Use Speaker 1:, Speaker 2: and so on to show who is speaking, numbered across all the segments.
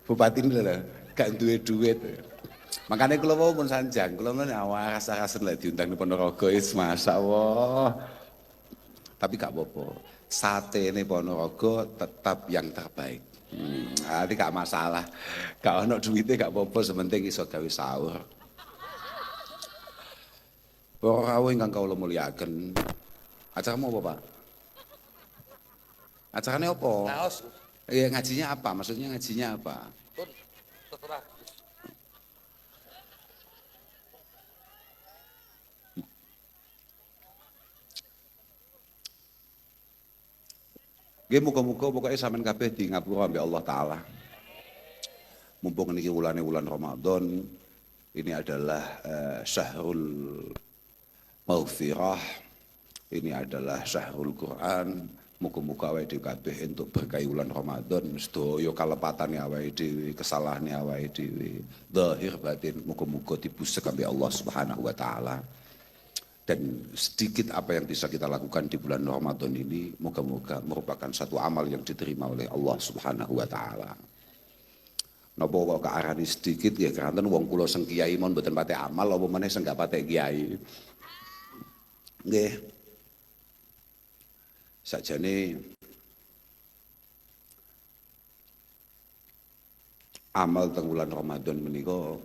Speaker 1: Bupati ini lho, gak duwe duit. Makanya kalau mau pun sanjang, kalau mau awas rasa lah diundang di Ponorogo, masya Allah. Tapi gak apa-apa, sate ini Ponorogo tetap yang terbaik. Nanti gak masalah, gak ada duitnya gak apa-apa, sementing iso gawe sahur. Para rawuh ingkang kawula mulyakaken. Acaramu apa, Pak? Acaranya apa?
Speaker 2: Naos.
Speaker 1: Iya, ngajinya apa? Maksudnya ngajinya apa?
Speaker 2: Pun terserah.
Speaker 1: Nggih muga-muga pokoke sampean kabeh di ngapura ambek Allah taala. Mumpung niki wulan Ramadan, ini adalah syahrul maghfirah, ini adalah syahrul Quran. Muga-muga awake dhewe kabeh entuk berkah wulan Ramadan, sedaya kalepatane awake dhewe, kesalahane awake dhewe, zahir batin muga-muga dibusek ambek Allah Subhanahu wa taala. Dan sedikit apa yang bisa kita lakukan di bulan Ramadan ini, moga-moga merupakan satu amal yang diterima oleh Allah Subhanahu wa taala. Napa kok kearani sedikit ya keranten wong kula sing kiai mon mboten pate amal apa meneh sing gak pate kiai. Nggih. Sakjane amal teng bulan Ramadan menika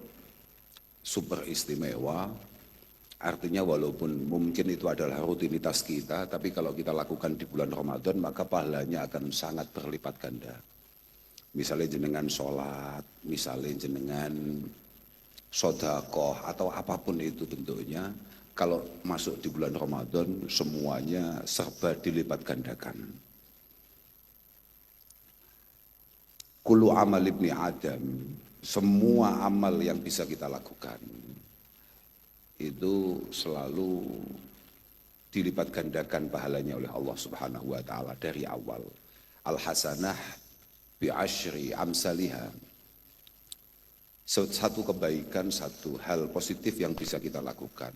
Speaker 1: super istimewa. Artinya walaupun mungkin itu adalah rutinitas kita, tapi kalau kita lakukan di bulan Ramadan maka pahalanya akan sangat berlipat ganda. Misalnya jenengan sholat, misalnya jenengan sodakoh atau apapun itu bentuknya, kalau masuk di bulan Ramadan semuanya serba dilipat gandakan. Kullu amal ibni Adam, semua amal yang bisa kita lakukan itu selalu dilipat gandakan pahalanya oleh Allah Subhanahu wa taala dari awal. Al hasanah bi asyri amsalihha. Satu kebaikan, satu hal positif yang bisa kita lakukan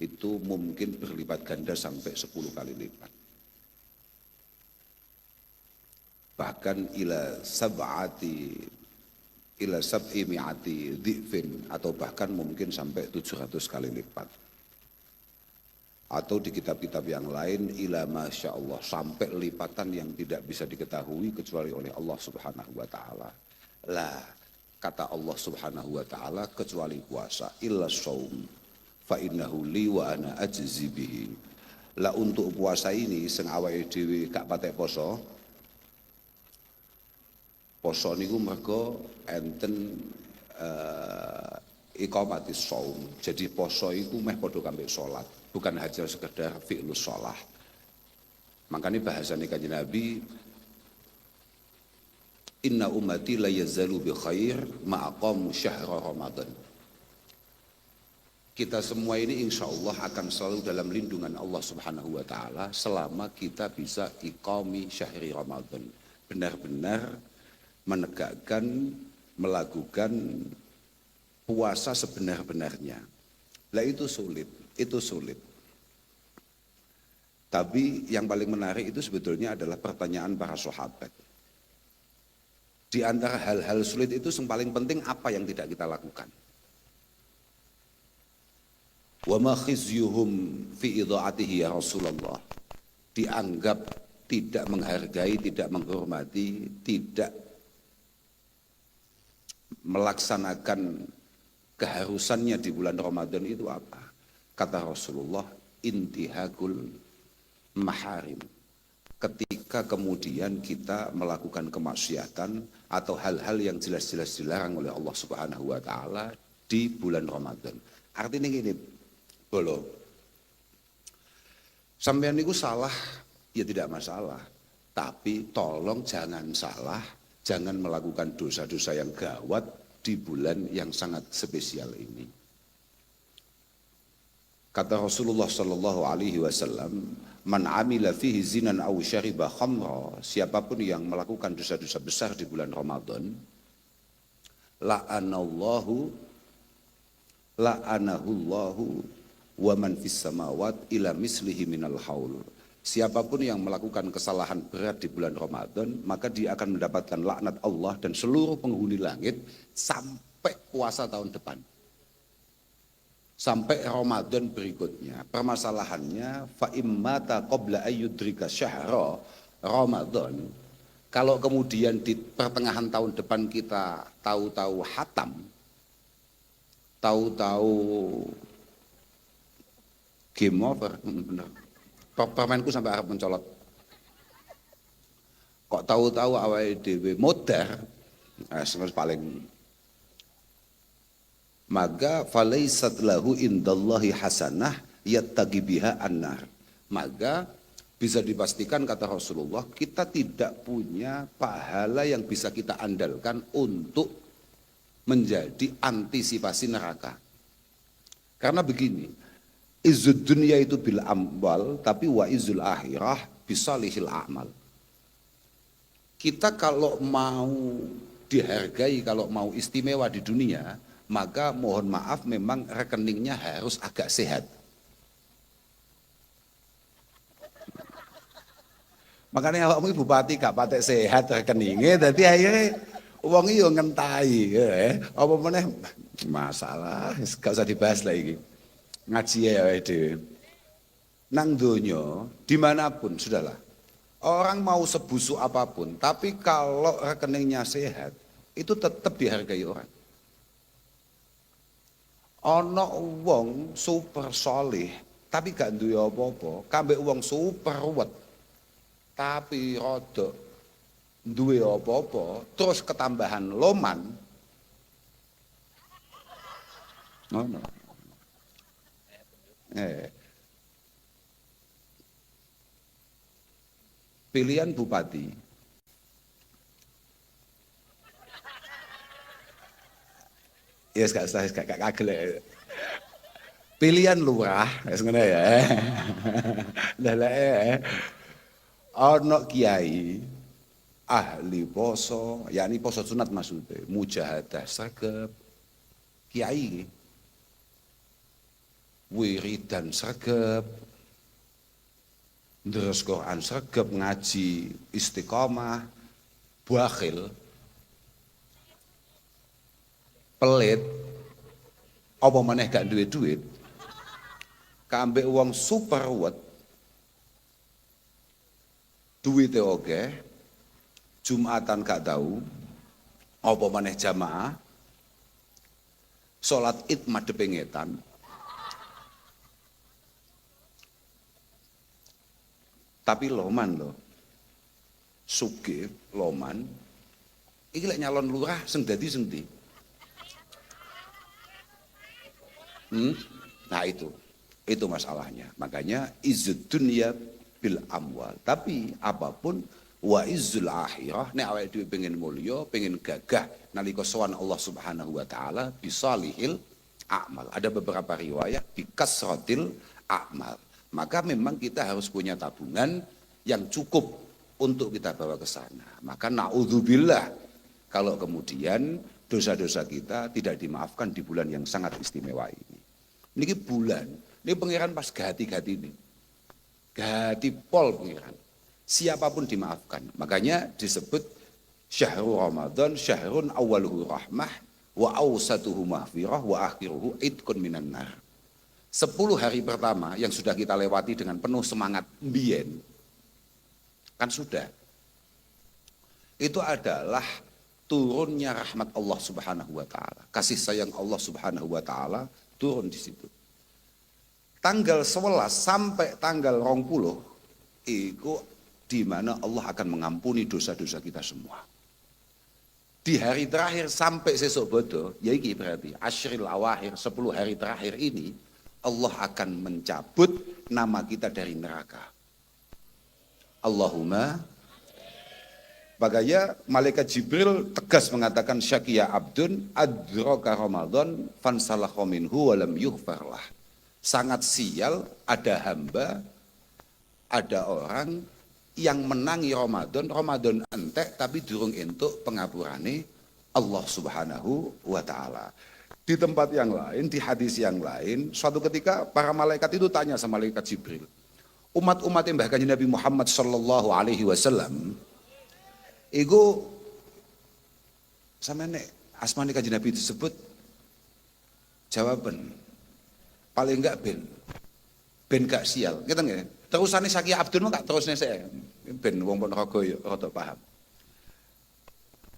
Speaker 1: itu mungkin berlipat ganda sampai 10 kali lipat. Bahkan ila sab'i mi'ati dhi'fin atau bahkan mungkin sampai 700 kali lipat. Atau di kitab-kitab yang lain ila masya Allah sampai lipatan yang tidak bisa diketahui kecuali oleh Allah Subhanahu wa taala. Lah kata Allah Subhanahu wa taala kecuali puasa illa shaum fa innahu li wa ana ajzi bihi. Lah untuk puasa ini sing awake dhewe gak patek poso. Poso niku mergo enten iqamatis shaum. Jadi poso iku meh padha kambek salat, bukan hanya sekedar fi'lus shalah. Makanya bahasane Kanjeng Nabi inna ummati la yazalu bi khair ma aqamu syahra Ramadan. Kita semua ini insya Allah akan selalu dalam lindungan Allah Subhanahu wa taala selama kita bisa iqami syahri Ramadan. Benar-benar menegakkan, melakukan puasa sebenar-benarnya. Lah itu sulit. Tapi yang paling menarik itu sebetulnya adalah pertanyaan para sahabat. Di antara hal-hal sulit itu yang paling penting apa yang tidak kita lakukan? Wa ma khizyuhum fi idha'atihi ya Rasulullah. Dianggap tidak menghargai, tidak menghormati, tidak melaksanakan keharusannya di bulan Ramadan itu apa? Kata Rasulullah, intihakul maharim. Ketika kemudian kita melakukan kemaksiatan atau hal-hal yang jelas-jelas dilarang oleh Allah Subhanahu wa taala di bulan Ramadan. Artinya gini, bolo. Sampeyan niku salah ya tidak masalah, tapi tolong jangan salah. Jangan melakukan dosa-dosa yang gawat di bulan yang sangat spesial ini. Kata Rasulullah sallallahu alaihi wasallam, "Man 'amila fihi zinan aw syariba khamra", siapapun yang melakukan dosa-dosa besar di bulan Ramadan, la'anahu Allahu wa man fis samawat ila mislihi minal haul. Siapapun yang melakukan kesalahan berat di bulan Ramadan, maka dia akan mendapatkan laknat Allah dan seluruh penghuni langit sampai puasa tahun depan. Sampai Ramadan berikutnya. Permasalahannya, fa immata qabla ayyudrika syahra Ramadan. Kalau kemudian di pertengahan tahun depan kita tahu-tahu hatam, tahu-tahu game over, bener. Permenku sampai harap mencolot. Kok tahu-tahu awake dhewe modar, paling. Maka falaisat lahu indallahi hasanah yattaqi biha annar. Maka bisa dipastikan kata Rasulullah, kita tidak punya pahala yang bisa kita andalkan untuk menjadi antisipasi neraka. Karena begini, izzud dunia itu bil amwal, tapi wa izzul akhirah bisalihil a'mal. Kita kalau mau dihargai, kalau mau istimewa di dunia, maka mohon maaf memang rekeningnya harus agak sehat. Makanya awakmu bupati gak patek sehat rekeningnya, jadi akhirnya uang itu ngentai. Apa meneh masalah, gak usah dibahas lagi. Ngaji ya dhewe. Nang donya dimanapun sudahlah. Orang mau sebusuk apapun, tapi kalau rekeningnya sehat, itu tetap dihargai orang. Ana wong super solih tapi gak duwe apa-apa, kambek wong super ruwet tapi rada duwe apa-apa, terus ketambahan loman. Ngono. Pilihan bupati ya gak usah gak kagel. Pilihan lurah wis ngene ya. Lah ana kiai ahli poso, yakni poso sunat maksudnya, mujahadah sregep. Kiai wiridan sregep, ndres Quran sregep, ngaji istiqomah, bakhil, pelit, apa maneh gak duwe duit, kambek wong super ruwet, duwite oke, Jumatan gak tahu, apa maneh jamaah, sholat id madhepe ngetan, tapi loman loh, sugih loman, iki lek nyalon lurah sing dadi sing ndi? Nah itu masalahnya. Makanya izzud dunya bil amwal. Tapi apapun wa izzul akhirah, nek awake dhewe pengen mulya, pengen gagah nalika sowan Allah Subhanahu wa taala bisalihil a'mal. Ada beberapa riwayat bikasratil a'mal. Maka memang kita harus punya tabungan yang cukup untuk kita bawa ke sana. Maka naudzubillah kalau kemudian dosa-dosa kita tidak dimaafkan di bulan yang sangat istimewa ini. Ini bulan, ini pangeran pas gati-gati ini. Gati pol pangeran. Siapapun dimaafkan. Makanya disebut syahrul Ramadan, syahrun awaluhu rahmah, wa awsatuhu mahfirah, wa akhiruhu idkun minan nar. 10 hari pertama yang sudah kita lewati dengan penuh semangat mbiyen, kan sudah. Itu adalah turunnya rahmat Allah Subhanahu wa taala. Kasih sayang Allah Subhanahu wa taala turun di situ. Tanggal 11 sampai tanggal 20 itu di mana Allah akan mengampuni dosa-dosa kita semua. Di hari terakhir sampai sesuk bodo, ya iki berarti asyril awakhir, 10 hari terakhir ini Allah akan mencabut nama kita dari neraka. Allahumma. Makanya malaikat Jibril tegas mengatakan syaqiya abdun adraka Ramadan fansalakha minhu wa lam yughfarlah. Sangat sial ada hamba, ada orang yang menangi Ramadan entek tapi durung entuk pengapurane Allah Subhanahu wa taala. Di tempat yang lain, di hadis yang lain, suatu ketika para malaikat itu tanya sama malaikat Jibril, Umat-umat yang bahkan Nabi Muhammad sallallahu alaihi wasallam iku sampeyan nek asmane kanjeng Nabi disebut jawaban paling enggak ben gak sial. Ngeten nggih. Terusane Saki Abdul mah gak terusne saya. Ben wong Ponorogo ya rada paham.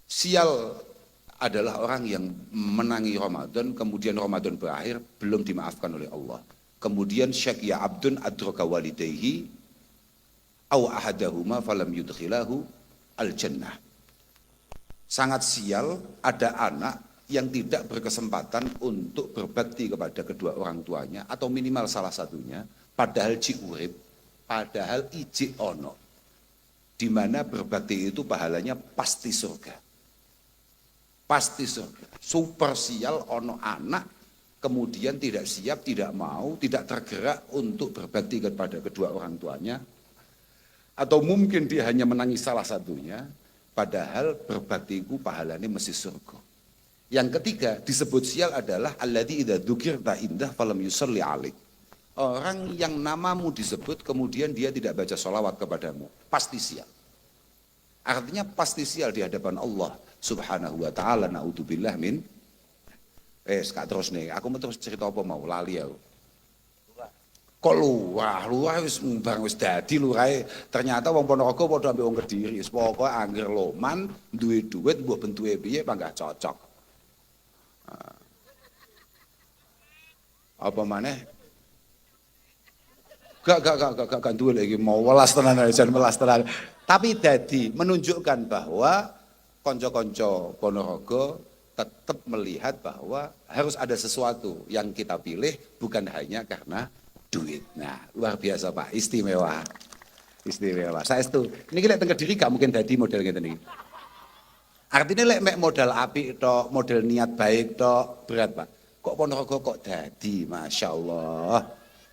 Speaker 1: Sial adalah orang yang menangi Ramadan, kemudian Ramadan berakhir belum dimaafkan oleh Allah. Kemudian Syaqiya Abdun adraka walidayhi aw ahadahuma falam yudkhilahu al-jannah. Sangat sial ada anak yang tidak berkesempatan untuk berbakti kepada kedua orang tuanya atau minimal salah satunya, padahal urip, padahal iji ono, di mana berbakti itu pahalanya pasti surga. Pasti surga. Super sial ono anak kemudian tidak siap, tidak mau, tidak tergerak untuk berbakti kepada kedua orang tuanya, atau mungkin dia hanya menangis salah satunya, padahal berbakti itu pahalanya mesti surga. Yang ketiga disebut sial adalah alladzi idza dzukirta indah falam yusalli alaik. Orang yang namamu disebut kemudian dia tidak baca sholawat kepadamu, pasti sial. Artinya pasti sial di hadapan Allah Subhanahu wa taala. Naudzubillah min. Kak terus nih, aku mau terus cerita apa mau lali aku. Kok lurah wis barang wis dadi lurahe. Ternyata wong Ponorogo padha ambek wong Kediri. Wis pokoke angger loman, duwe duit mbuh bentuke piye panggah cocok. Apa maneh? Gak duwe lagi mau welas tenan jan welas tenan. Tapi dadi menunjukkan bahwa konco-konco Ponorogo tetap melihat bahwa harus ada sesuatu yang kita pilih bukan hanya karena duit. Nah, luar biasa Pak, istimewa. Istimewa. Saestu. Niki lek teng Kediri gak mungkin dadi model ngeten iki. Artinya lek mek modal apik tok, model niat baik tok berat Pak. Kok Ponorogo kok dadi, Masya Allah.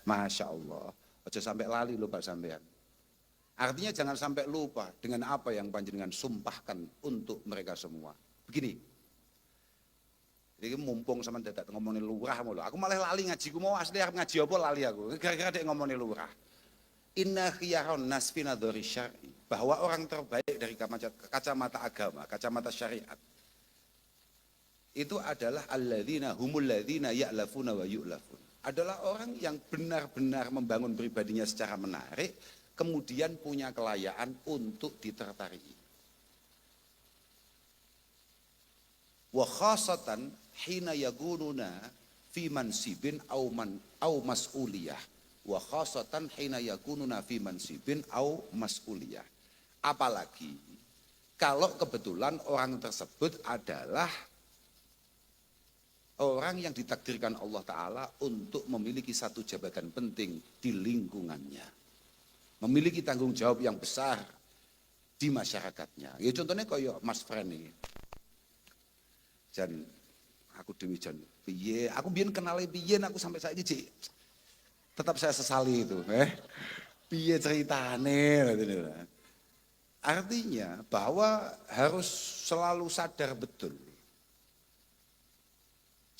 Speaker 1: Masya Allah. Aja sampai lali lho Pak sampean. Artinya jangan sampai lupa dengan apa yang panjenengan sumpahkan untuk mereka semua. Begini. Jadi mumpung sama dadak ngomongin lurah mulu. Aku malah lali ngajiku mau asli arep ngaji apa lali aku. Gara-gara dek ngomongin lurah. Inna khiyaron nas fi nadhari syar'i. Bahwa orang terbaik dari kacamata agama, kacamata syariat. Itu adalah alladzina humul ladzina ya'lafuna wa yu'lafun. Adalah orang yang benar-benar membangun pribadinya secara menarik, kemudian punya kelayaan untuk ditertarik. Wa khasatan hina yakununa fi mansibin au mas'uliyah. Wa khasatan hina yakununa fi mansibin au mas'uliyah. Apalagi kalau kebetulan orang tersebut adalah orang yang ditakdirkan Allah Ta'ala untuk memiliki satu jabatan penting di lingkungannya. Memiliki tanggung jawab yang besar di masyarakatnya. Ya contohnya kayak Mas Fren ini. Jan, aku dewi jan, piye, aku biyen kenali piye, aku sampai saiki Cik. Tetap saya sesali itu. Piye ceritane. Artinya bahwa harus selalu sadar betul.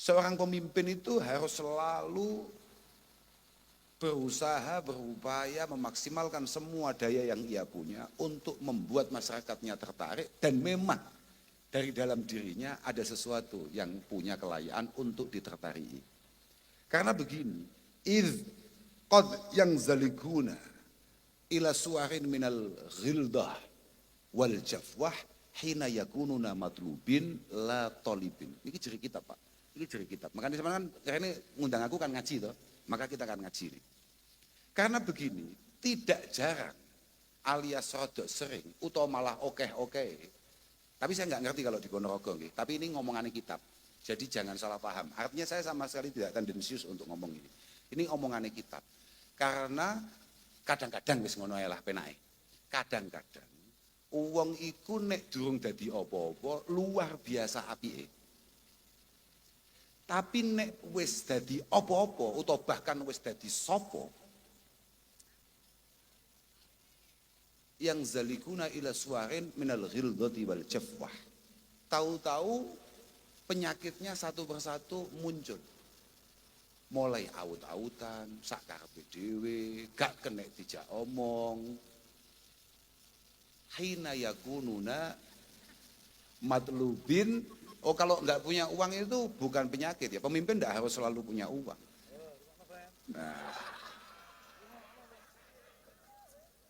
Speaker 1: Seorang pemimpin itu harus selalu berusaha, berupaya memaksimalkan semua daya yang ia punya untuk membuat masyarakatnya tertarik dan memang dari dalam dirinya ada sesuatu yang punya kelayaan untuk ditertariki. Karena begini, idh qad yang zalikuna ila suarin minal ghildah wal jafwah hina yakununa matlubin la tolibin. Ini ciri kitab Pak. Ini ciri kitab. Makanya sebenarnya kan ini ngundang aku kan ngaji toh, maka kita akan ngaji ini. Karena begini, tidak jarang alias rodok sering atau malah oke. Tapi saya nggak ngerti kalau di Ponorogo, tapi ini ngomongannya kitab. Jadi jangan salah paham. Artinya saya sama sekali tidak tendensius untuk ngomong ini. Ini omongannya kitab. Karena kadang-kadang wis ngono ae lah penake. Kadang-kadang uang iku nek durung dadi apa-apa luar biasa apike. Tapi nek wis dadi apa-apa utawa bahkan wis dadi sapa yang zalikuna ila suarin minal ghildati wal jafwah. Tahu-tahu penyakitnya satu persatu muncul. mulai aut-autan, sak karepe dhewe, gak kena dijak omong. Hina yakununa matlubin. Oh, kalau nggak punya uang itu bukan penyakit ya. Pemimpin nggak harus selalu punya uang. Nah,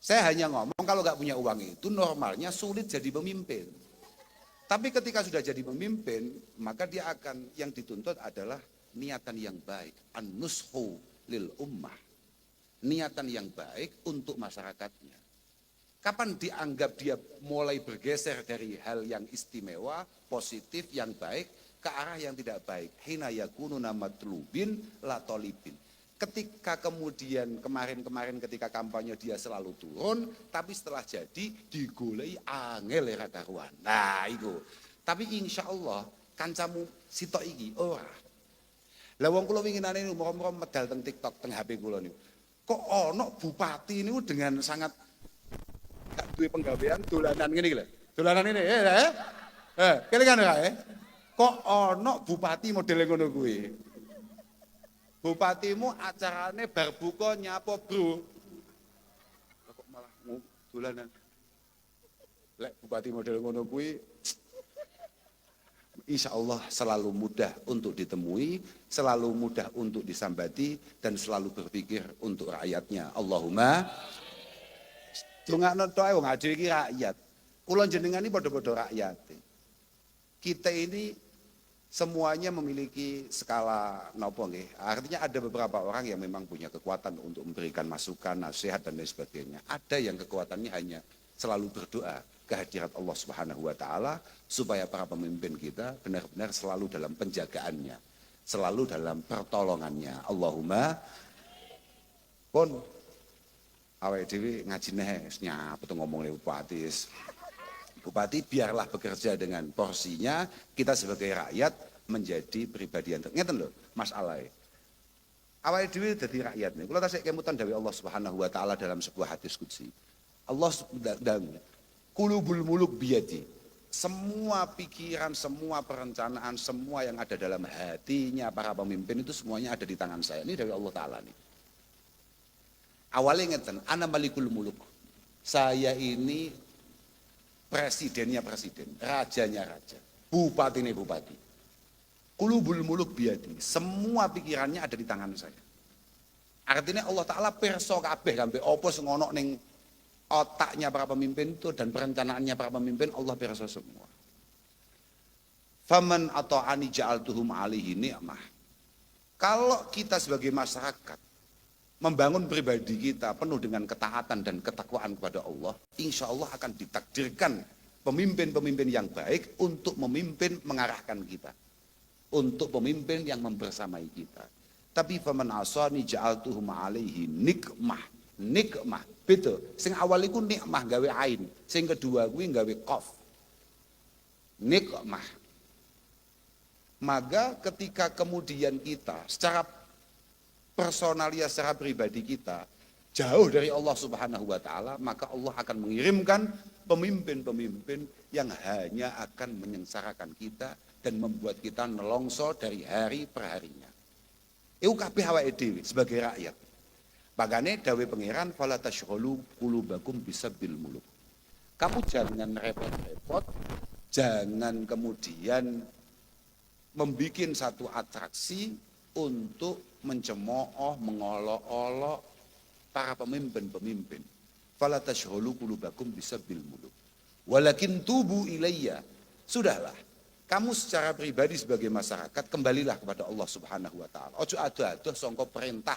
Speaker 1: saya hanya ngomong kalau nggak punya uang itu normalnya sulit jadi pemimpin. Tapi ketika sudah jadi pemimpin, maka dia akan, yang dituntut adalah niatan yang baik. An-nushu lil ummah. Niatan yang baik untuk masyarakatnya. Kapan dianggap dia mulai bergeser dari hal yang istimewa, positif, yang baik, ke arah yang tidak baik. Hina yakununa matlubin la tolibin. Ketika kemudian kemarin ketika kampanye dia selalu turun, tapi setelah jadi digolei angel era karuan. Nah itu. Tapi insya Allah kancamu sitok iki ora. Lah wong kula winginane umur-umur medal teng TikTok teng HP kula niku. Kok ono bupati niku dengan sangat gak duwe penggawean dolanan ngene iki lho. Dolanan ini kelingan kae. Kok ono bupati model ngono kuwi. Bupatimu acarane bar buka nyapa, Bro? Kok malah dolanan. Lek bupati model ngono kuwi insya Allah selalu mudah untuk ditemui, selalu mudah untuk disambati, dan selalu berpikir untuk rakyatnya. Allahumma dongakno tok ae wong adewe iki rakyat. Kula jenengan iki padha-padha rakyat. Kita ini semuanya memiliki skala nopo nggih. Artinya ada beberapa orang yang memang punya kekuatan untuk memberikan masukan, nasihat dan lain sebagainya. Ada yang kekuatannya hanya selalu berdoa kehadirat Allah Subhanahu wa taala supaya para pemimpin kita benar-benar selalu dalam penjagaannya, selalu dalam pertolongannya. Allahumma pun awake dhewe ngaji neh nyapa to ngomong le bupati. Bupati biarlah bekerja dengan porsinya, kita sebagai rakyat menjadi pribadi yang ngeten lho masalahe. Awake dhewe dadi rakyat niku. Kula tasik kemutan dawuh Allah Subhanahu wa taala dalam sebuah hadis qudsi. Allah qulubul muluk biyadi. Semua pikiran, semua perencanaan, semua yang ada dalam hatinya para pemimpin itu semuanya ada di tangan saya. Ini dari Allah taala nih. Awalnya ngeten, ana malikul muluk. Saya ini presidennya presiden, rajanya raja, bupatinya bupati. Qulubul muluk biyadi. Semua pikirannya ada di tangan saya. Artinya Allah Ta'ala perso kabeh sampai apa sing ono ning otaknya para pemimpin itu dan perencanaannya para pemimpin Allah perso semua. Faman ata'ani ja'altuhum alihi ni'mah. Kalau kita sebagai masyarakat membangun pribadi kita penuh dengan ketaatan dan ketakwaan kepada Allah, insya Allah akan ditakdirkan pemimpin-pemimpin yang baik untuk memimpin mengarahkan kita, untuk pemimpin yang membersamai kita. Tapi faman asani ja'altuhum alaihi nikmah. Nikmah beda. Sing awal iku nikmah gawe ain, sing kedua kuwi gawe qaf. Nikmah. Maka ketika kemudian kita secara personalia, secara pribadi kita jauh dari Allah Subhanahu wa taala, maka Allah akan mengirimkan pemimpin-pemimpin yang hanya akan menyengsarakan kita dan membuat kita nelongso dari hari per harinya. Iku kabeh awake dhewe sebagai rakyat. Makane dawuh pangeran fala tashghulu qulubakum bisabil muluk. Kamu jangan repot-repot, jangan kemudian membuat satu atraksi untuk mencemooh, mengolok-olok para pemimpin-pemimpin. Fala tashghulu qulubakum bisabil muluk. Walakin tubu ilayya. Sudahlah. Kamu secara pribadi sebagai masyarakat kembalilah kepada Allah Subhanahu wa taala. Ojo ado-ado sangka perintah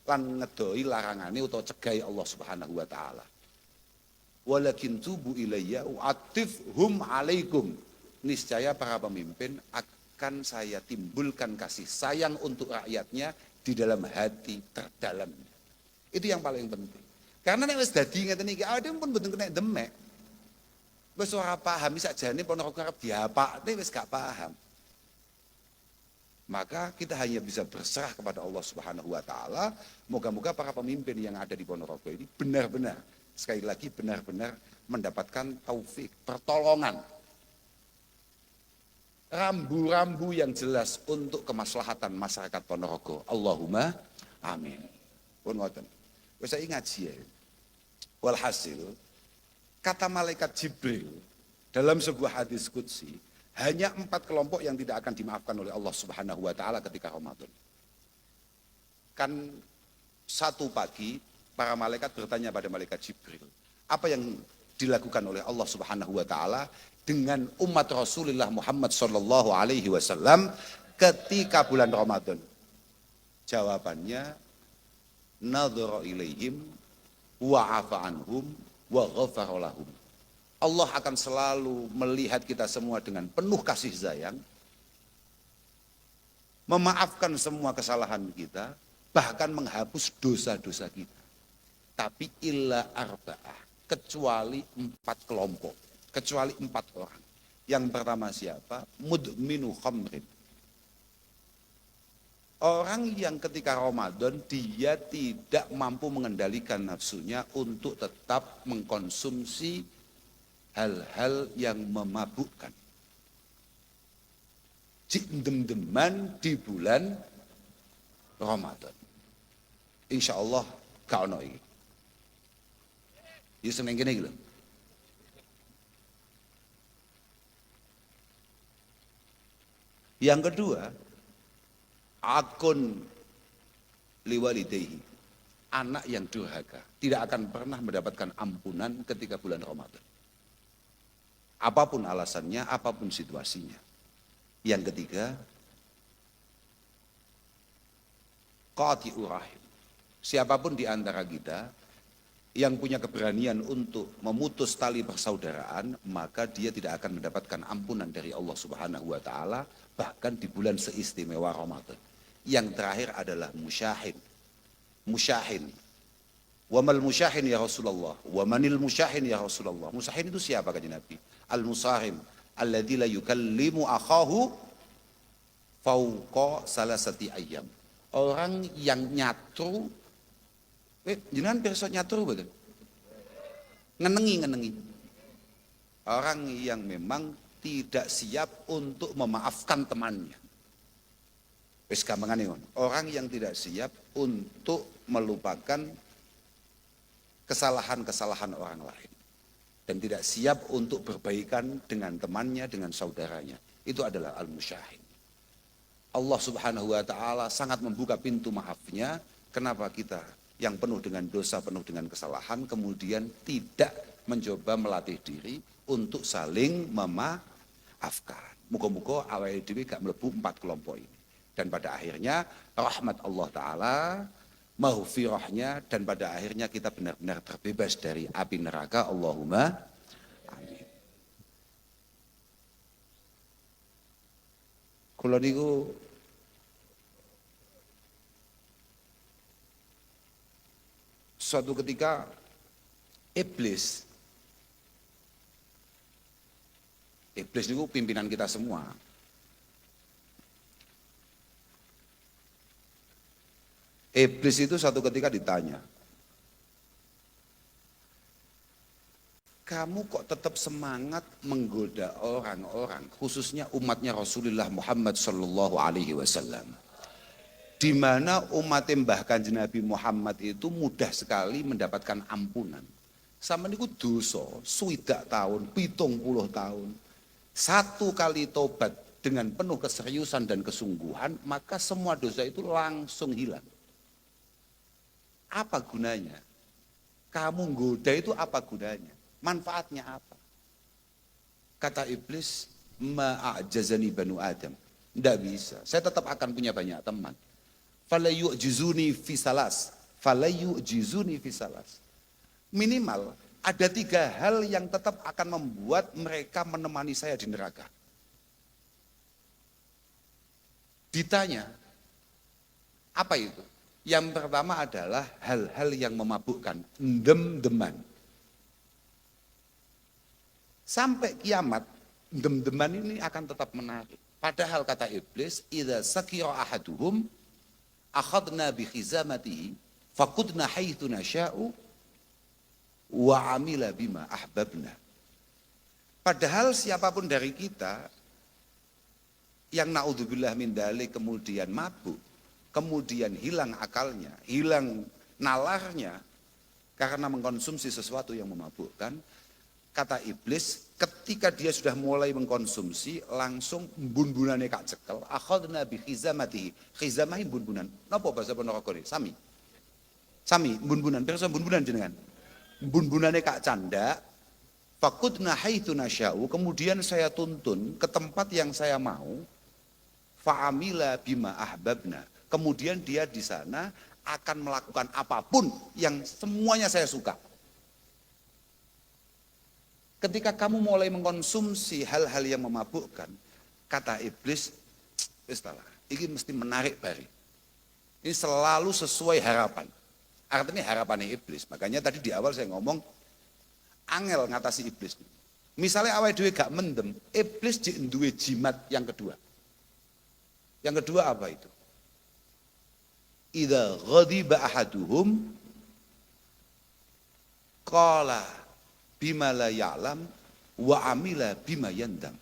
Speaker 1: lan ngedoi larangane utawa cegai Allah Subhanahu wa taala. Walakin tubu ilayya u'atifhum alaikum. Niscaya para pemimpin akan saya timbulkan kasih sayang untuk rakyatnya di dalam hati terdalamnya. Itu yang paling penting. Karena nek wis dadi ngeten iki awake pun mboten kena demek. Wis ora paham sakjane Ponorogo arep diapakne wis gak paham. Maka kita hanya bisa berserah kepada Allah Subhanahu wa taala. Moga-moga para pemimpin yang ada di Ponorogo ini benar-benar, sekali lagi benar-benar mendapatkan taufik, pertolongan rambu-rambu yang jelas untuk kemaslahatan masyarakat Ponorogo. Allahumma amin. Pun ngoten. Wis saiki ngaji ya. Walhasil kata malaikat Jibril dalam sebuah hadis qudsi, hanya 4 kelompok yang tidak akan dimaafkan oleh Allah Subhanahu wa taala ketika Ramadan. Kan satu pagi para malaikat bertanya pada malaikat Jibril, apa yang dilakukan oleh Allah Subhanahu wa taala dengan umat Rasulullah Muhammad sallallahu alaihi wasallam ketika bulan Ramadan? Jawabannya, nadhara ilaihim wa afa anhum wa ghafara lahum. Allah akan selalu melihat kita semua dengan penuh kasih sayang, memaafkan semua kesalahan kita, bahkan menghapus dosa-dosa kita. Tapi illa arba'ah, kecuali 4 kelompok, kecuali 4 orang. Yang pertama siapa? Mudminu khamrin. Orang yang ketika Ramadan dia tidak mampu mengendalikan nafsunya untuk tetap mengkonsumsi hal-hal yang memabukkan. Dem-deman di bulan Ramadan. Insya Allah gak ono iki. Ya seneng kene iki lho. Yang kedua, akun liwalidayhi, anak yang durhaka, tidak akan pernah mendapatkan ampunan ketika bulan Ramadan. Apapun alasannya, apapun situasinya. Yang ketiga, qati'ur rahim. Siapapun di antara kita yang punya keberanian untuk memutus tali persaudaraan, maka dia tidak akan mendapatkan ampunan dari Allah Subhanahu wa taala bahkan di bulan seistimewa Ramadan. Yang terakhir adalah musyahin. Musyahin. Wa mal musyahin ya Rasulullah? Wa manil musyahin ya Rasulullah? Musyahin itu siapa kata Nabi? Al-musahim alladzi la yukallimu akhahu fauqa salasati ayyam. Orang yang nyatru, jenengan pirsa nyatru betul? Ngenengi. Orang yang memang tidak siap untuk memaafkan temannya. Wis gampangane ngono. Orang yang tidak siap untuk melupakan kesalahan-kesalahan orang lain dan tidak siap untuk berbaikan dengan temannya, dengan saudaranya. Itu adalah al-musyahin. Allah Subhanahu wa taala sangat membuka pintu maafnya. Kenapa kita yang penuh dengan dosa, penuh dengan kesalahan, kemudian tidak mencoba melatih diri untuk saling memaafkan. Muga-muga awake dhewe gak mlebu 4 kelompok ini. Dan pada akhirnya rahmat Allah Ta'ala, maghfirahnya, dan pada akhirnya kita benar-benar terbebas dari api neraka. Allahumma amin. Kula niku suatu ketika Iblis niku pimpinan kita semua. Iblis itu suatu ketika ditanya, kamu kok tetap semangat menggoda orang-orang, khususnya umatnya Rasulullah Muhammad sallallahu alaihi wasallam, di mana umat Mbah Kanjeng Nabi Muhammad itu mudah sekali mendapatkan ampunan. Sama niku dosa 60 tahun, 70 tahun. Satu kali tobat dengan penuh keseriusan dan kesungguhan, maka semua dosa itu langsung hilang. Apa gunanya? Kamu goda itu apa gunanya? Manfaatnya apa? Kata Iblis, ma'ajazani banu Adam. Tidak bisa, saya tetap akan punya banyak teman. Falayu'jizuni fisalas. Minimal ada 3 hal yang tetap akan membuat mereka menemani saya di neraka. Ditanya, apa itu? Yang pertama adalah hal-hal yang memabukkan, dem-deman. Sampai kiamat, dem-deman ini akan tetap menarik. Padahal kata Iblis, idza sakira ahaduhum akhadna bi khizamatihi faqudna haitsu nasya'u wa amila bima ahbabna. Padahal siapapun dari kita yang naudzubillah min dzalik kemudian mabuk, kemudian hilang akalnya, hilang nalarnya karena mengkonsumsi sesuatu yang memabukkan, kata iblis ketika dia sudah mulai mengkonsumsi langsung bun-bunane kak cekel, akhadna bi khizamatihi. Khizamahi bun-bunan. Napa bahasa Ponorogo ini? Sami. Sami bun-bunan, pirsa bun-bunan jenengan. Bun-bunane kak canda, faqudna haitsu nasya'u, kemudian saya tuntun ke tempat yang saya mau, fa'amila bima ahbabna. Kemudian dia di sana akan melakukan apapun yang semuanya saya suka. Ketika kamu mulai mengkonsumsi hal-hal yang memabukkan, kata iblis, ini mesti menarik bari. Ini selalu sesuai harapan. Artinya harapannya iblis. Makanya tadi di awal saya ngomong, angel ngatasi iblis. Misalnya awal dhewe gak mendem, iblis duwe jimat yang kedua. Yang kedua apa itu? Idza ghadiba ahaduhum qala bima la ya'lam wa amila bima yandam.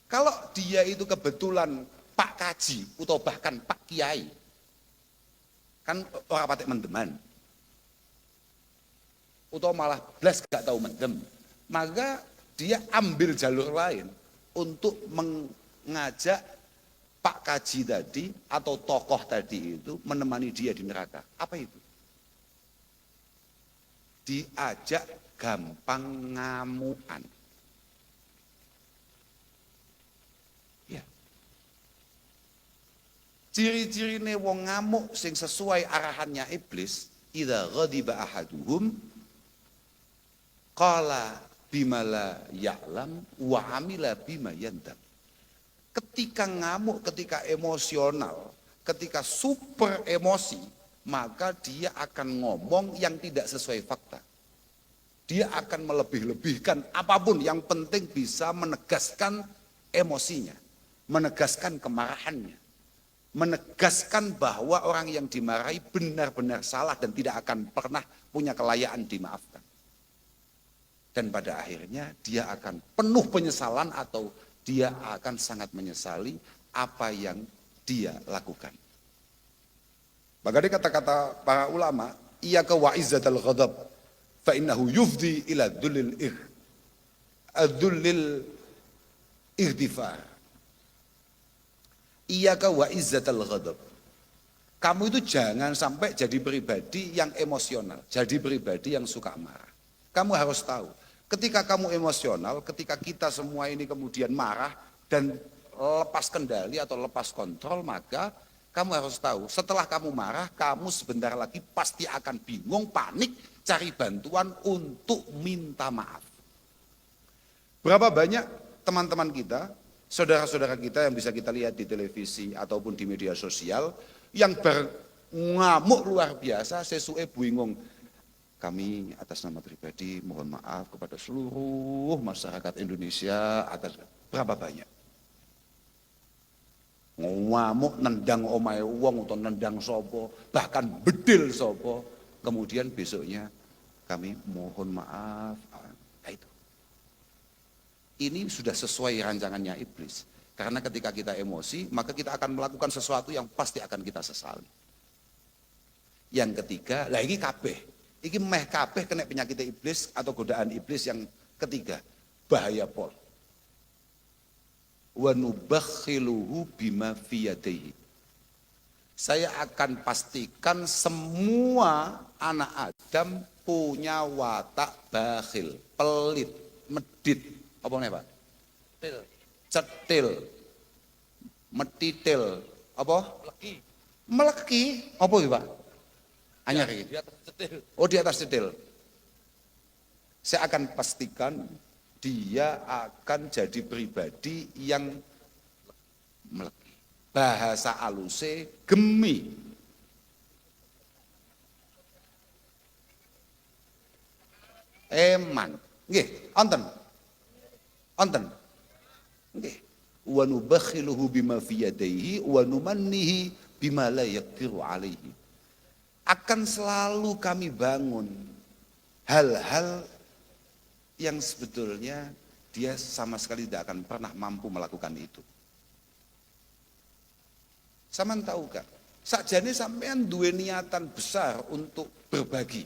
Speaker 1: Kalau dia itu kebetulan Pak Kaji atau bahkan Pak Kiai, kan orang patek mendeman, atau malah blas gak tahu mendem, maka dia ambil jalur lain untuk mengajak Pak Kaji tadi atau tokoh tadi itu menemani dia di neraka. Apa itu? Diajak gampang ngamukan. Ya. Ciri-cirine wong ngamuk sing sesuai arahannya iblis, idza ghadiba ahaduhum qala bima la ya'lam wa amila bima yandam. Ketika ngamuk, ketika emosional, ketika super emosi, maka dia akan ngomong yang tidak sesuai fakta. Dia akan melebih-lebihkan apapun yang penting bisa menegaskan emosinya, menegaskan kemarahannya, menegaskan bahwa orang yang dimarahi benar-benar salah dan tidak akan pernah punya kelayaan dimaafkan. Dan pada akhirnya dia akan penuh penyesalan atau dia akan sangat menyesali apa yang dia lakukan. Bagaimana kata-kata para ulama, iyyaka wa izzatal ghadab fa innahu yufdi ila dhullil ighdifar. Iyyaka wa izzatal ghadab. Kamu itu jangan sampai jadi pribadi yang emosional, jadi pribadi yang suka marah. Kamu harus tahu, ketika kamu emosional, ketika kita semua ini kemudian marah dan lepas kendali atau lepas kontrol, maka kamu harus tahu, setelah kamu marah, kamu sebentar lagi pasti akan bingung, panik, cari bantuan untuk minta maaf. Berapa banyak teman-teman kita, saudara-saudara kita yang bisa kita lihat di televisi ataupun di media sosial, yang berngamuk luar biasa, sesuai bingung. Kami atas nama pribadi mohon maaf kepada seluruh masyarakat Indonesia atas berapa banyak. Ngamuk nendang omahe wong atau nendang sopo, bahkan bedil sopo, kemudian besoknya kami mohon maaf. Nah itu. Ini sudah sesuai rancangannya iblis. Karena ketika kita emosi, maka kita akan melakukan sesuatu yang pasti akan kita sesali. Yang ketiga, lah ini kabeh. Ini meh kabeh kena penyakit iblis atau godaan iblis yang ketiga, bahaya pol. Wa nubakhiluhu bima fi yadayhi. Saya akan pastikan semua anak Adam punya watak bakhil, pelit, medit, apa nih Pak? Cetil, metitil, apa? Meleki, apa ya Pak? Anyar ya, di atas cetil. Oh di atas cetil. Saya akan pastikan dia akan jadi pribadi yang meleki. Bahasa aluse gemi. Eman. Nggih, onten. Onten. Nggih. Wa nubakhiluhu bima fi yadayhi wa numannihi bima la yaqdiru alaihi. Akan selalu kami bangun hal-hal yang sebetulnya dia sama sekali tidak akan pernah mampu melakukan itu. Sampean tahu gak? Sakjane sampean duwe niatan besar untuk berbagi.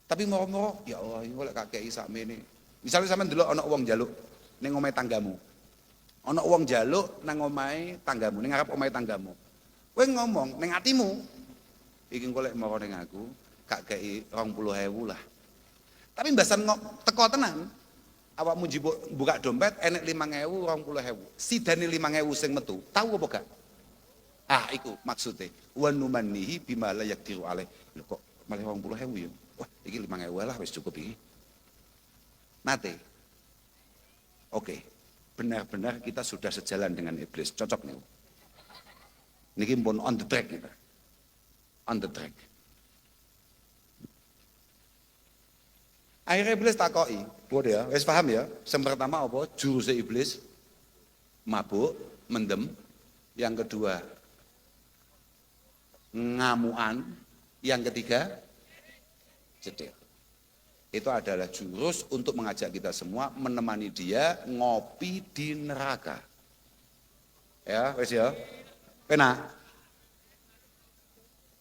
Speaker 1: Tapi moro-moro, ya Allah, ini oleh kakek sakmene. Misalnya sampean delok ana wong njaluk ning omahe tanggamu. Ana wong njaluk nang omahe tanggamu, ning ngarep omahe tanggamu. Kowe ngomong ning atimu, iki golek moro ning aku, gak kei 20.000 lah. Tapi mbasan teko tenan, awakmu buka dompet enek 5.000, 20.000. Sidane 5.000 sing metu, tahu apa gak? Ah, iku maksudnya wa numannihi bima la yaqdiru alaih. Lho kok malah 20.000 ya? Wah, iki 5.000 lah wis cukup iki. Nate. Oke. Benar-benar kita sudah sejalan dengan iblis. Cocok nih. Niki pun on the track kita. On the track. Akhirnya iblis takoki, "Bodoh ya, wis paham ya? Yang pertama apa? Juruse iblis mabuk, mendem. Yang kedua ngamuan, yang ketiga cetil." Itu adalah jurus untuk mengajak kita semua menemani dia ngopi di neraka. Ya, wes ya. Penak.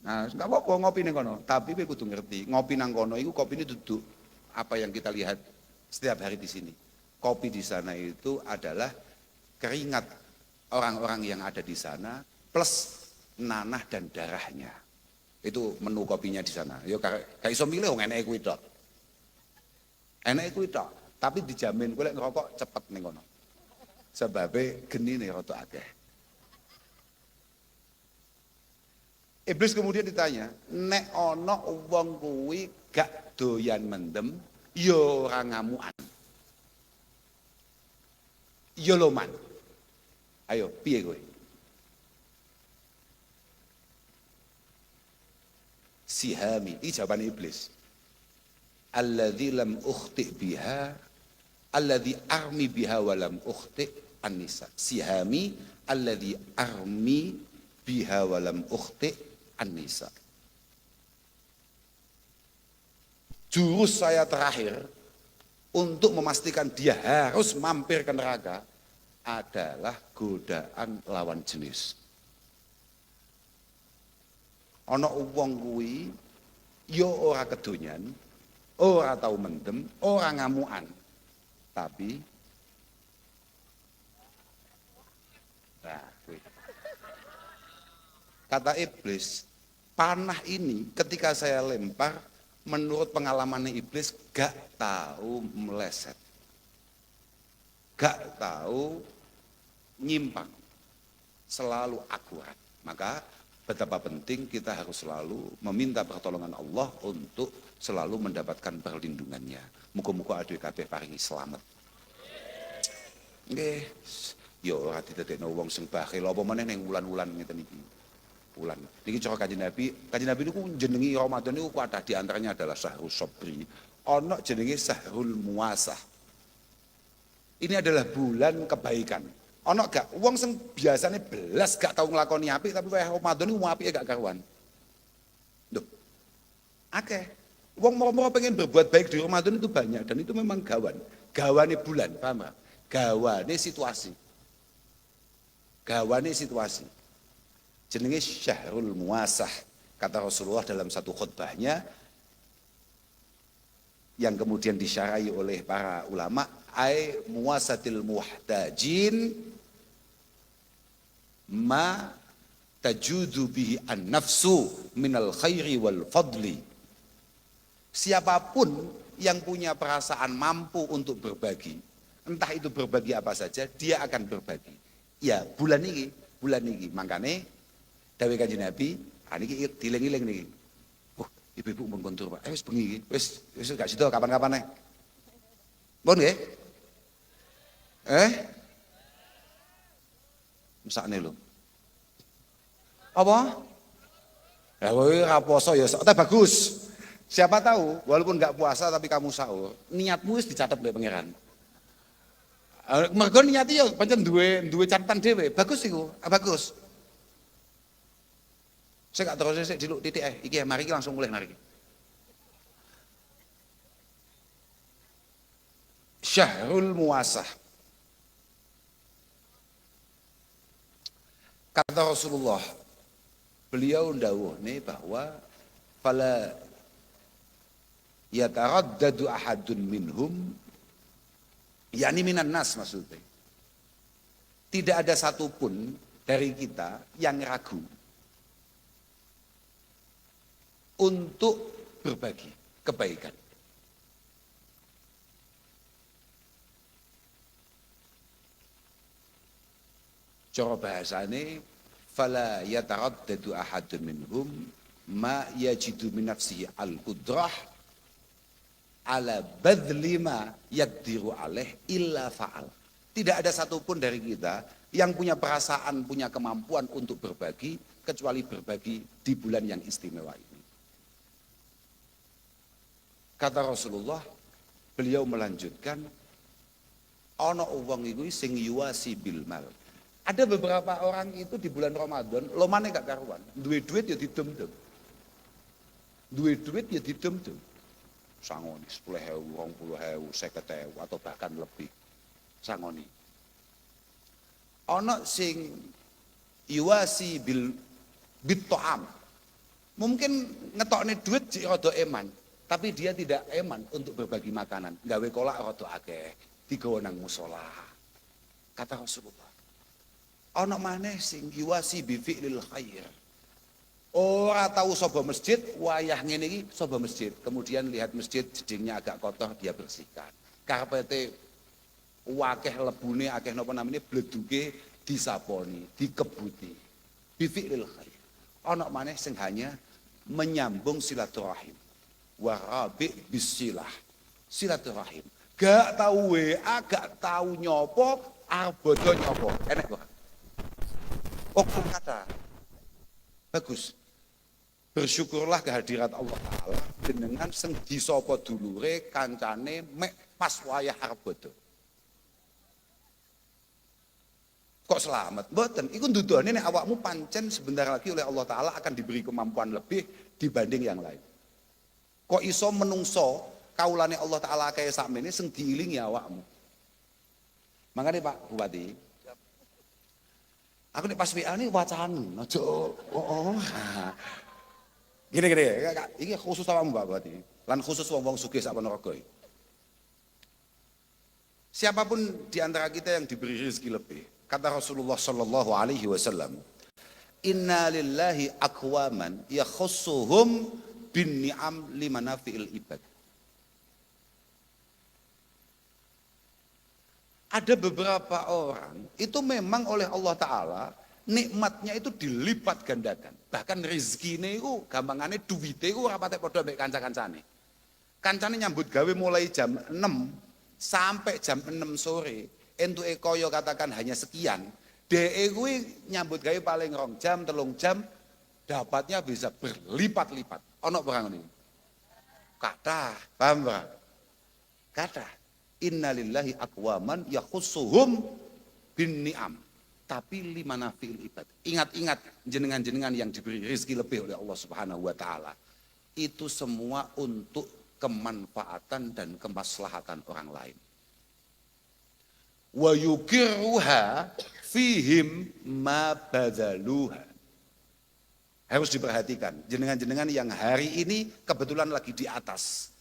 Speaker 1: Nah, enggak apa-apa ngopi ning kono, tapi kowe kudu ngerti, ngopi nang kono iku kopine duduk apa yang kita lihat setiap hari di sini. Kopi di sana itu adalah keringat orang-orang yang ada di sana plus nanah dan darahnya. Itu menu kopinya di sana. Yo gak iso milih wong eneke kuwi tok. Eneke kuwi tok, tapi dijamin kowe lek ngerokok cepet ning kono. Sebabe genine rada akeh. Iblis kemudian ditanya, nek ana wong kuwi gak doyan mendem, yo ora ngamukan. Yo loman. Ayo, piye kowe? Sihami, ini jawaban iblis. Alladzi lam ukhti biha, alladzi armi biha wa lam ukhti an-nisa. Sihami alladzi armi biha wa lam ukhti an-nisa. Jurus saya terakhir untuk memastikan dia harus mampir ke neraka adalah godaan lawan jenis. Ana wong kuwi ya ora kedonyan, ora tau mendem, ora ngamukan. Tapi kata iblis, panah ini ketika saya lempar, menurut pengalamannya iblis gak tahu meleset, gak tahu nyimpang, selalu akurat. Maka betapa penting kita harus selalu meminta pertolongan Allah untuk selalu mendapatkan perlindungannya. Muga-muga aduh kabeh paringi slamet. Nggih, ya ora didadekno wong sing bakhil apa meneh ning wulan-wulan ngeten iki. Wulan. Niki cara Kanjeng Nabi niku jenengi Ramadan niku kuatah di antaranya adalah Syahrul Sabri. Ana jenenge Syahrul Muasah. Ini adalah bulan kebaikan. Ana gak wong sing biasane belas gak tau nglakoni apik tapi wayah Ramadan niku apike gak karuan. Lho. Akeh. Wong mau pengen berbuat baik di Ramadan itu banyak dan itu memang gawan. Gawane bulan, paham gak? Gawane situasi. Gawane situasi. Jenenge Syahrul Muasah. Kata Rasulullah dalam satu khutbahnya yang kemudian disyarahi oleh para ulama, ai muasatil muhtajin ma tajudu bihi an-nafsu minal khairi wal fadli. Siapapun yang punya perasaan mampu untuk berbagi, entah itu berbagi apa saja, dia akan berbagi. Ya, bulan ini, makane dawuh Kanjeng Nabi, niki diling-iling niki. Oh, ibu-ibu mun kontur, Pak. Wis bengi iki. Wis gak sida kapan-kapan ae. Pun nggih? Mesakne lho. Apa? Ya kowe ora poso ya, tapi bagus. Siapa tahu, walaupun nggak puasa tapi kamu sahur, niatmu wis dicatat oleh pangeran. Mergo niati ya pancen duwe catatan dhewe. Bagus iku, bagus. Saya gak terus sik diluk titik iki mari iki langsung mulai mari. Syahrul Muasah. Kata Rasulullah, beliau ndawuh nih bahwa fala yataraddadu ahadun minhum, yakni minan nas maksudnya. Tidak ada satupun dari kita yang ragu untuk berbagi kebaikan. Cara bahasane fala yataraddadu ahadun minhum ma yajidu min nafsihi al-qudrah ala badli ma yaqdiru alaih illa fa'al. Tidak ada satupun dari kita yang punya perasaan, punya kemampuan untuk berbagi kecuali berbagi di bulan yang istimewa ini. Kata Rasulullah, beliau melanjutkan, ana wong iku sing yuwasi bil mal. Ada beberapa orang itu di bulan Ramadan, lomane gak karuan. Duwe duit ya didem-dem. Duwe duit ya didem-dem. Sangoni 10.000, 20.000, 50.000 atau bahkan lebih. Sangoni. Ana sing yuwasi bil bittoam. Mungkin ngetokne duit sik rada eman, tapi dia tidak eman untuk berbagi makanan. Gawe kolak rada akeh, digawa nang musala. Kata Rasulullah. Ana maneh sing yuwasi bi fi'lil khair. Ora tahu sapa masjid, wayah ngene iki sapa masjid. Kemudian lihat masjid jedingnya agak kotor, dia bersihkan. Karpete wakeh lebune akeh napa namanya bleduke disaponi, dikebuti. Bi fi'lil khair. Ana maneh sing hanya menyambung silaturahim. Wa rabi bisilah. Silaturahim. Gak tahu WA, gak tahu nyopo, arep bodo nyopo. Enek kok. Hukum kata bagus, bersyukurlah kehadirat Allah Ta'ala dengan sing disapa dulure kancane mek pas wayah arep bodo. Kok selamat? Mboten, iku ndudone nek awakmu pancen sebentar lagi oleh Allah Ta'ala akan diberi kemampuan lebih dibanding yang lain. Kok iso menungso kaulane Allah Ta'ala kaya sakmene sing diilingi awakmu. Makanya Pak Bupati, aku nih pas WA ini wacan, aja, gini, ini khusus sama Mbak Bupati, lan khusus wong-wong sugih sak Ponorogo. Siapapun di antara kita yang diberi rezeki lebih, kata Rasulullah Shallallahu Alaihi Wasallam, Inna lillahi aqwaman yakhussuhum bin ni'am limanafi'il ibad. Ada beberapa orang itu memang oleh Allah Ta'ala nikmatnya itu dilipat gandakan. Bahkan rezekinya itu gampangannya duwite itu rapatnya podo ambek kanca-kancane. Kancane nyambut gawe mulai jam 6 sampai jam 6 sore. Entuke kaya katakan hanya sekian. DE kuwi nyambut gawe paling 2 jam, 3 jam dapatnya bisa berlipat-lipat. Ono barang ini. Kathah, paham ba? Kathah. Innalillahi aqwaman yakhussuhum bin ni'am. Tapi limana fi'il ibad. Ingat-ingat jenengan-jenengan yang diberi rezeki lebih oleh Allah Subhanahu wa taala. Itu semua untuk kemanfaatan dan kemaslahatan orang lain. Wa yukiruha fihim ma badaluha. Harus diperhatikan. Jenengan-jenengan yang hari ini kebetulan lagi di atas.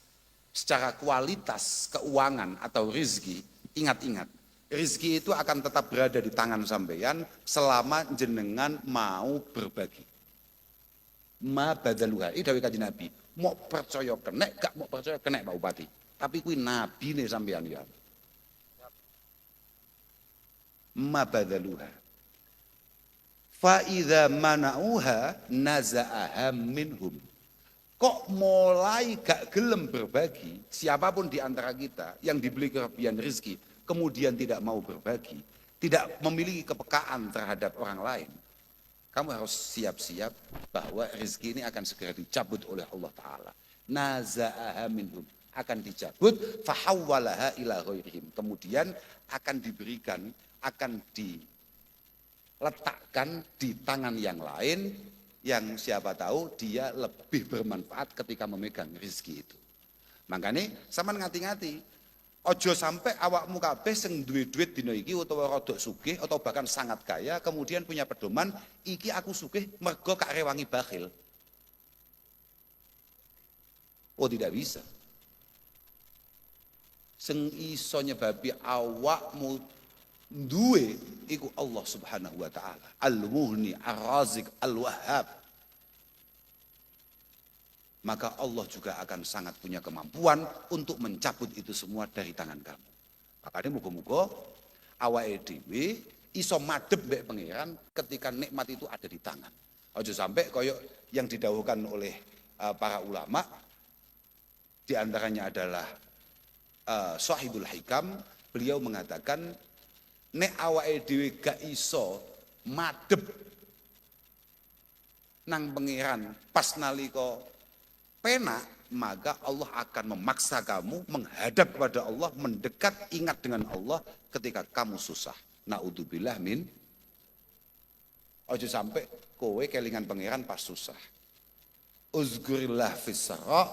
Speaker 1: Secara kualitas keuangan atau rizki, ingat-ingat, rizki itu akan tetap berada di tangan sampeyan selama jenengan mau berbagi. Ma badaluha, ini dari Kanjeng Nabi. Mau percaya kenek, gak mau percaya kenek Pak Bupati. Tapi kui Nabi nih sampeyan ya. Ma badaluha. Fa idza mana'uha naza'aha minhum. Kok mulai gak gelem berbagi, siapapun di antara kita yang diberi kelebihan rezeki, kemudian tidak mau berbagi, tidak memiliki kepekaan terhadap orang lain, kamu harus siap-siap bahwa rezeki ini akan segera dicabut oleh Allah Ta'ala. Naza'aha minhum, akan dicabut, fahawwalaha ila ghairihim, kemudian akan diberikan, akan diletakkan di tangan yang lain, yang siapa tahu dia lebih bermanfaat ketika memegang rezeki itu. Makanya sama ngati-ngati, Ojo sampai awakmu kabeh sing duwe duit dina iki utawa rada sugih atau bahkan sangat kaya kemudian punya pedoman iki aku sugih mergo gak rewangi bakhil. Oh tidak bisa. Sing iso nyebabi awakmu duwe iku Allah Subhanahu wa taala. Al-Mughni, Ar-Razik, Al-Wahhab. Maka Allah juga akan sangat punya kemampuan untuk mencabut itu semua dari tangan kamu. Makanya muga-muga awake dhewe iso madhep mbek pangeran ketika nikmat itu ada di tangan. Aja sampai koyok yang didhawuhkan oleh para ulama, di antaranya adalah Shahibul Hikam, beliau mengatakan nek awake dhewe gak iso madhep nang pangeran pas nalika penak, maka Allah akan memaksa kamu menghadap kepada Allah, mendekat, ingat dengan Allah ketika kamu susah. Naudzubillah min. Ojo sampai kowe kelingan pangeran pas susah. Uzgurillah fis-sarra.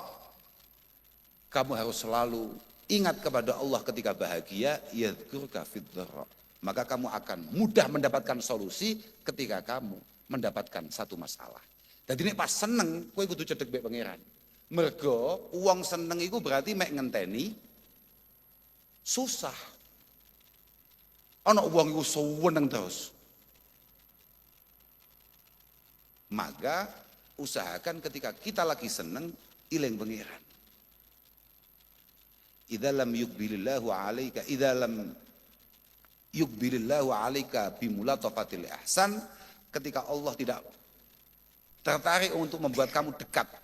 Speaker 1: Kamu harus selalu ingat kepada Allah ketika bahagia, yadhkurka fid-dharra. Maka kamu akan mudah mendapatkan solusi ketika kamu mendapatkan satu masalah. Jadi ini pas seneng, kowe kudu cedhek mbek pangeran. Mergo uang seneng itu berarti mek ngenteni susah. Ana uang itu seneng terus. Maka usahakan ketika kita lagi seneng iling pangeran. Idza lam yuqbilillahu 'alaika idza lam yuqbilillahu 'alaika bimulatafatil ihsan, ketika Allah tidak tertarik untuk membuat kamu dekat.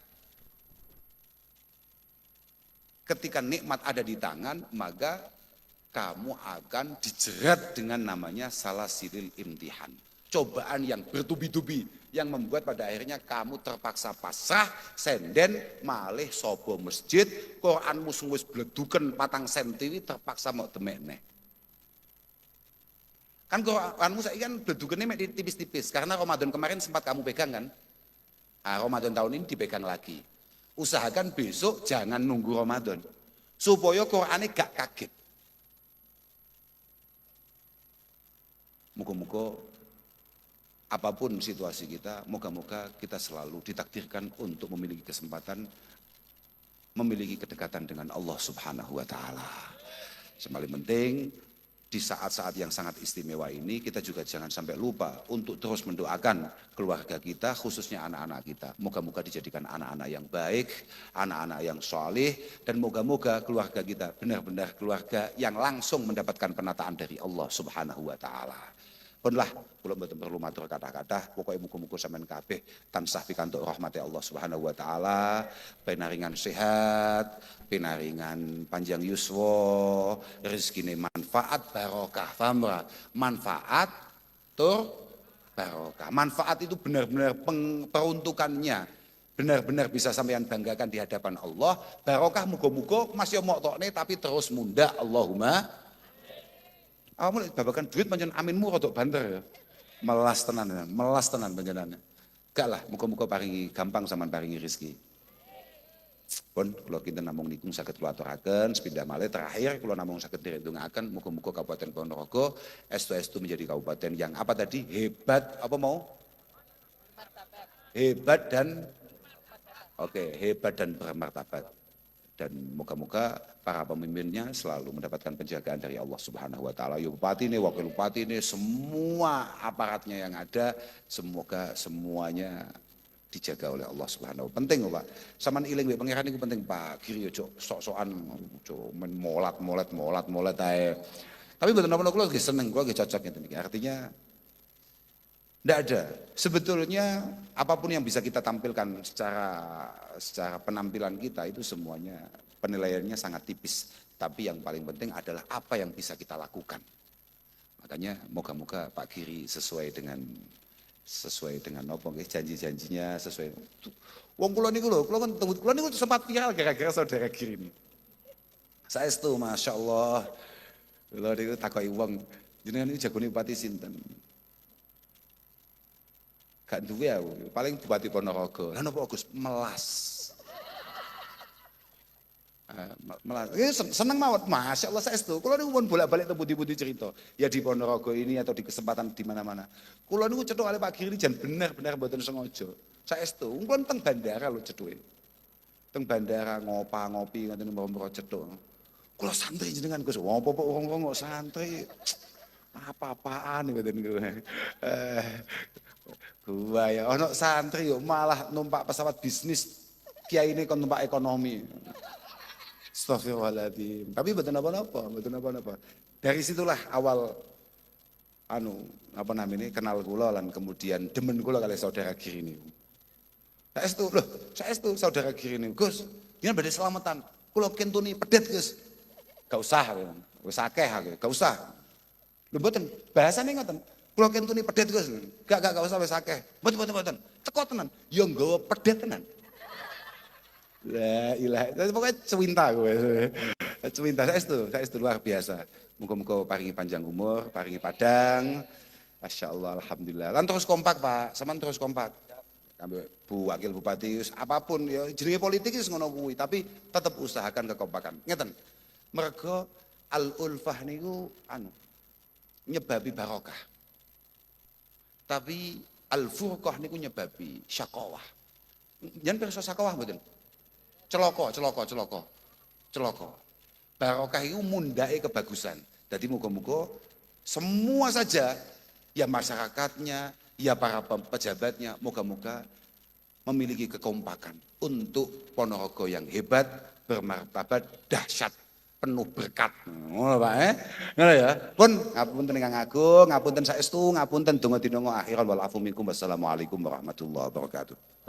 Speaker 1: Ketika nikmat ada di tangan, maka kamu akan dijerat dengan namanya salasilil imtihan. Cobaan yang bertubi-tubi, yang membuat pada akhirnya kamu terpaksa pasrah, senden, malih sobo masjid, Quranmu wis bleduken 4 sentiwi terpaksa mau demekne. Kan Quranmu saiki kan bledukene mek tipis-tipis, karena Ramadan kemarin sempat kamu pegang kan? Ramadan tahun ini dipegang lagi. Usahakan besok jangan nunggu Ramadan supaya Qur'ane gak kaget. Moga-moga apapun situasi kita, moga-moga kita selalu ditakdirkan untuk memiliki kesempatan, memiliki kedekatan dengan Allah Subhanahu wa taala. Yang paling penting di saat-saat yang sangat istimewa ini kita juga jangan sampai lupa untuk terus mendoakan keluarga kita, khususnya anak-anak kita. Moga-moga dijadikan anak-anak yang baik, anak-anak yang soleh, dan moga-moga keluarga kita benar-benar keluarga yang langsung mendapatkan penataan dari Allah Subhanahu wa taala. Punlah kula mboten perlu matur kata-kata, pokoknya muga-muga sampean kabeh tansah pikantuk rahmati Allah Subhanahu wa taala, pinaringan sehat, pinaringan panjang yuswa, rezekine manfaat barokah, paham ora? Manfaat tur barokah. Manfaat itu benar-benar peruntukannya benar-benar bisa sampean banggakan di hadapan Allah. Barokah muga-muga masih omok tokne tapi terus munda, Allahumma. Awakmu babakan duit pancen aminmu rodok banter ya. Melas tenan panjenengan. Gak lah, muga-muga paringi gampang sampean paringi rezeki. Pun kula kinten namung niku saged kula aturaken sepindah malih terakhir kula namung saged direndungaken muga-muga Kabupaten Ponorogo estu-estu menjadi kabupaten yang apa tadi? Hebat, apa mau? Hebat dan hebat dan bermartabat. Dan moga-moga para pemimpinnya selalu mendapatkan penjagaan dari Allah Subhanahu wa taala. Ya bupati ini, wakil bupati ini, semua aparatnya yang ada, semoga semuanya dijaga oleh Allah Subhanahu. Penting Pak. Saman iling mbek pangeran niku penting Pak. Kiri yo sok-sokan molat ae. Tapi mboten napa kula nggih seneng, kula nggih cocok ngeten iki. Artinya tidak ada. Sebetulnya apapun yang bisa kita tampilkan secara penampilan kita itu semuanya penilaiannya sangat tipis. Tapi yang paling penting adalah apa yang bisa kita lakukan. Makanya moga-moga Pak Giri sesuai dengan apa janji-janjinya sesuai. Wong kula niku lho, kula niku sempat viral gara-gara saudara Giri ini. Saestu masyaallah. Kula niku takoki wong, jenengan iki jagone bupati sinten? Gak duwe aku, paling Bupati Ponorogo. Lah napa Gus? Melas. Seneng mawon, Masya Allah saestu. Kula niku pun bolak-balik teng pundi-pundi cerita. Ya di Ponorogo ini atau di kesempatan di mana-mana. Kula niku cethuk kali Pak Giri jan bener-bener mboten sengaja. Saestu, kula teng bandara lho cethuke. Teng bandara ngopi ngoten mboro cethuk. Kula santri jenengan Gus. Apa kok wong kok santri. Apa-apaan ngoten niku. Gua ya ono santri yo malah numpak pesawat bisnis. Kiai ini kon numpak ekonomi. Astagfirullahaladzim. Tapi betul apa-apa. Dari situlah awal kenal kula lan kemudian demen kula kali saudara Giri niku. Saestu saudara Giri niku. Gus, yen badhe selamatan. Kula kentuni pedet, Gus. Gak usah, wis akeh aku, gak usah. Lho mboten, bahasane ngoten. Kula kentuni pedet, Gus. Gak usah wis akeh. Mboten. Teko tenan. Ya nggawa pedet tenan. La ilaha, pokoknya cewinta gue. Cewinta, saya itu luar biasa. Muga-muga paringi panjang umur, paringi padang. Masya Allah, alhamdulillah. Lan terus kompak Pak, saman terus kompak. Ambil Bu Wakil Bupati, apapun ya jenenge politik wis ngono kuwi, tapi tetap usahakan kekompakan. Ngeten. Mergo al-ulfah niku nyebabi barokah. Tapi al-furqah niku nyebabi syaqawah. Jan pirsa syaqawah mboten? Celoko. Barokah itu mundake kebagusan. Jadi muga-muga semua saja, ya masyarakatnya, ya para pejabatnya, moga-moga memiliki kekompakan untuk Ponorogo yang hebat, bermartabat, dahsyat, penuh berkat. Ngono Pak Ngono ya. Pun ngapunten ingkang agung, ngapunten saestu, ngapunten donga dinonga akhiran wal afu minkum. Wassalamualaikum warahmatullahi wabarakatuh.